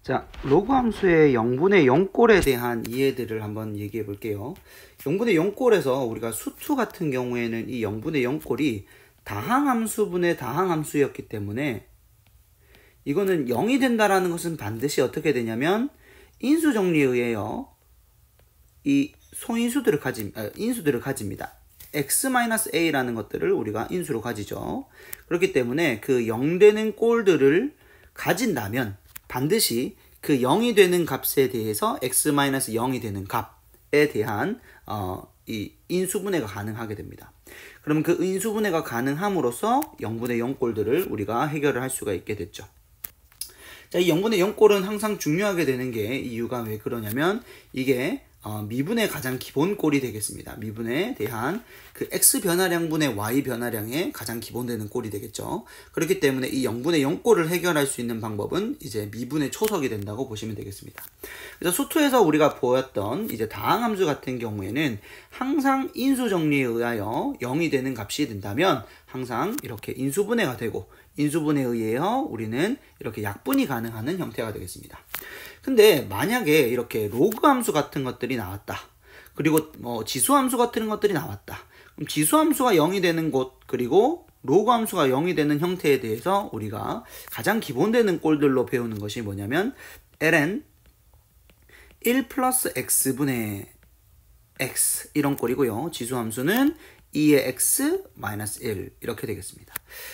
자, 로그 함수의 0분의 0꼴에 대한 이해들을 한번 얘기해 볼게요. 0분의 0꼴에서 우리가 수투 같은 경우에는 이 0분의 0꼴이 다항함수분의 다항함수였기 때문에 이거는 0이 된다라는 것은 반드시 어떻게 되냐면 인수 정리에 의해요. 이 소인수들을 인수들을 가집니다. x-a라는 것들을 우리가 인수로 가지죠. 그렇기 때문에 그 0 되는 꼴들을 가진다면 반드시 그 0이 되는 값에 대해서 x-0이 되는 값에 대한 이 인수분해가 가능하게 됩니다. 그럼 그 인수분해가 가능함으로써 0분의 0꼴들을 우리가 해결을 할 수가 있게 됐죠. 자, 이 0분의 0꼴은 항상 중요하게 되는 게 이유가 왜 그러냐면 이게 미분의 가장 기본 꼴이 되겠습니다. 미분에 대한 그 x 변화량분의 y 변화량의 가장 기본되는 꼴이 되겠죠. 그렇기 때문에 이 0분의 0꼴을 해결할 수 있는 방법은 이제 미분의 초석이 된다고 보시면 되겠습니다. 그래서 수투에서 우리가 보였던 이제 다항함수 같은 경우에는 항상 인수 정리에 의하여 0이 되는 값이 된다면 항상 이렇게 인수분해가 되고 인수분해에 의해서 우리는 이렇게 약분이 가능한 형태가 되겠습니다. 근데 만약에 이렇게 로그 함수 같은 것들이 나왔다. 그리고 지수 함수 같은 것들이 나왔다. 그럼 지수 함수가 0이 되는 곳 그리고 로그 함수가 0이 되는 형태에 대해서 우리가 가장 기본되는 꼴들로 배우는 것이 뭐냐면 ln 1 플러스 x분의 x 이런 꼴이고요. 지수 함수는 2의 x 마이너스 1 이렇게 되겠습니다.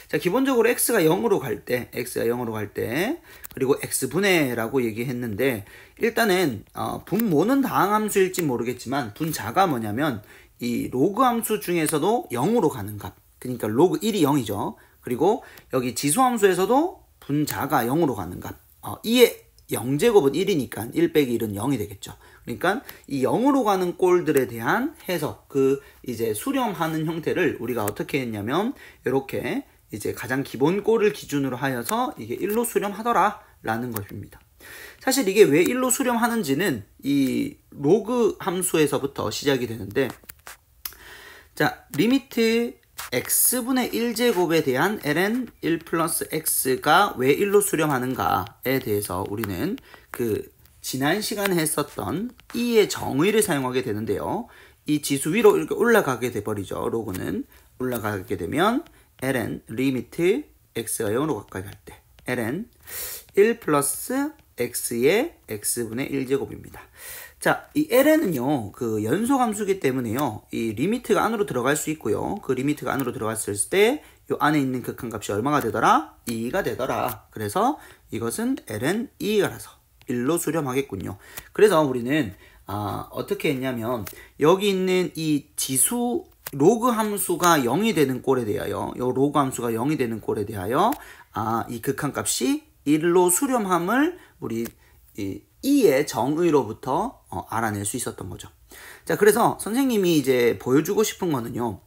자, 기본적으로 x가 0으로 갈 때 그리고 x분해라고 얘기했는데 일단은 분모는 다항함수일지 모르겠지만 분자가 뭐냐면 이 로그 함수 중에서도 0으로 가는 값, 그러니까 로그 1이 0이죠. 그리고 여기 지수함수에서도 분자가 0으로 가는 값, 2의 0제곱은 1이니까 1 빼기 1은 0이 되겠죠. 그러니까 이 0으로 가는 꼴들에 대한 해석, 이제 수렴하는 형태를 우리가 어떻게 했냐면 이렇게 이제 가장 기본 꼴을 기준으로 하여서 이게 1로 수렴하더라 라는 것입니다. 사실 이게 왜 1로 수렴하는지는 이 로그 함수에서부터 시작이 되는데, 자, 리미트 x분의 1제곱에 대한 ln 1 플러스 x가 왜 1로 수렴하는가에 대해서 우리는 지난 시간에 했었던 2의 정의를 사용하게 되는데요. 이 지수 위로 이렇게 올라가게 돼버리죠. 로그는 올라가게 되면 ln 리미트 x가 0으로 가까이 갈 때 ln 1 플러스 x의 x분의 1제곱입니다. 자, 이 ln은요, 연소함수기 때문에요, 이 리미트가 안으로 들어갈 수 있고요. 그 리미트가 안으로 들어갔을 때, 이 안에 있는 극한값이 얼마가 되더라? 2가 되더라. 그래서 이것은 ln 2가라서 1로 수렴하겠군요. 그래서 우리는, 어떻게 했냐면, 여기 있는 이 지수, 로그 함수가 0이 되는 꼴에 대하여, 요 로그 함수가 0이 되는 꼴에 대하여, 이 극한값이 1로 수렴함을 우리, 2의 정의로부터 알아낼 수 있었던 거죠. 자, 그래서 선생님이 이제 보여주고 싶은 거는요,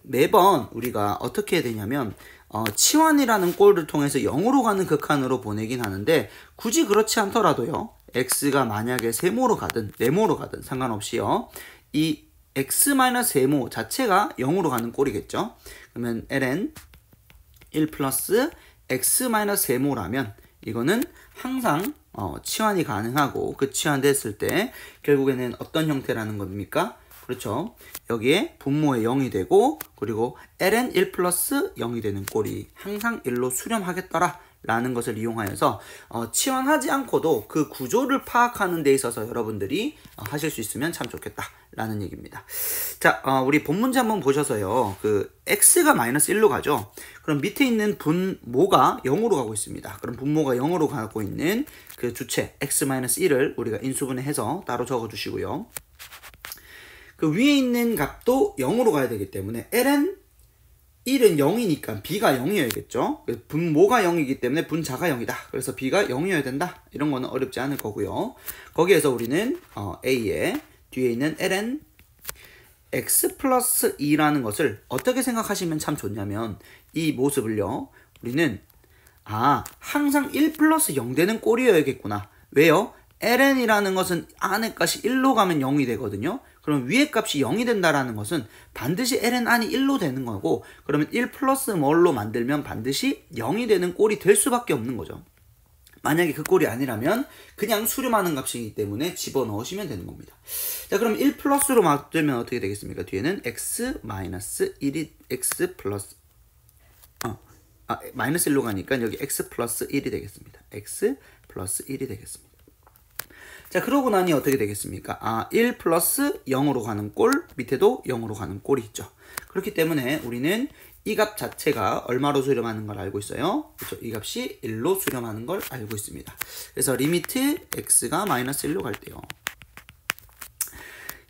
매번 우리가 어떻게 해야 되냐면, 치환이라는 꼴을 통해서 0으로 가는 극한으로 보내긴 하는데, 굳이 그렇지 않더라도요, x가 만약에 세모로 가든 네모로 가든 상관없이요, 이 x-세모 자체가 0으로 가는 꼴이겠죠. 그러면 ln 1 플러스 x-세모라면 이거는 항상 치환이 가능하고, 그 치환됐을 때 결국에는 어떤 형태라는 겁니까? 그렇죠. 여기에 분모의 0이 되고, 그리고 ln 1 플러스 0이 되는 꼴이 항상 1로 수렴하겠더라 라는 것을 이용하여서 치환하지 않고도 그 구조를 파악하는 데 있어서 여러분들이 하실 수 있으면 참 좋겠다 라는 얘기입니다. 자, 우리 본 문제 한번 보셔서요, x가 마이너스 1로 가죠. 그럼 밑에 있는 분모가 0으로 가고 있습니다. 그럼 분모가 0으로 가고 있는 그 주체 x-1을 우리가 인수분해해서 따로 적어 주시고요. 그 위에 있는 값도 0으로 가야 되기 때문에 ln 1은 0이니까 b가 0이어야겠죠. 분모가 0이기 때문에 분자가 0이다. 그래서 b가 0이어야 된다. 이런 거는 어렵지 않을 거고요. 거기에서 우리는 a의 뒤에 있는 ln x 플러스 2라는 것을 어떻게 생각하시면 참 좋냐면, 이 모습을요, 우리는 항상 1 플러스 0 되는 꼴이어야겠구나. 왜요? ln이라는 것은 안의 값이 1로 가면 0이 되거든요. 그럼 위의 값이 0이 된다라는 것은 반드시 ln 안이 1로 되는 거고, 그러면 1 플러스 뭘로 만들면 반드시 0이 되는 꼴이 될 수밖에 없는 거죠. 만약에 그 꼴이 아니라면 그냥 수렴하는 값이기 때문에 집어넣으시면 되는 겁니다. 자, 그럼 1 플러스로 맞으면 어떻게 되겠습니까? 뒤에는 x 마이너스 1이 x 플러스 마이너스 1로 가니까 여기 x 플러스 1이 되겠습니다. x 플러스 1이 되겠습니다. 자, 그러고 나니 어떻게 되겠습니까? 1 플러스 0으로 가는 꼴, 밑에도 0으로 가는 꼴이 있죠. 그렇기 때문에 우리는 이 값 자체가 얼마로 수렴하는 걸 알고 있어요. 그렇죠? 이 값이 1로 수렴하는 걸 알고 있습니다. 그래서 리미트 x가 마이너스 1로 갈 때요.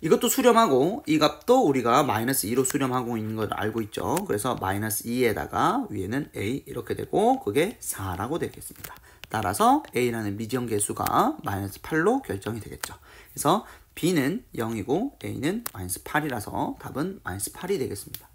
이것도 수렴하고 이 값도 우리가 마이너스 2로 수렴하고 있는 걸 알고 있죠. 그래서 마이너스 2에다가 위에는 a 이렇게 되고 그게 4라고 되겠습니다. 따라서 a라는 미지영 계수가 마이너스 8로 결정이 되겠죠. 그래서 b는 0이고 a는 마이너스 8이라서 답은 마이너스 8이 되겠습니다.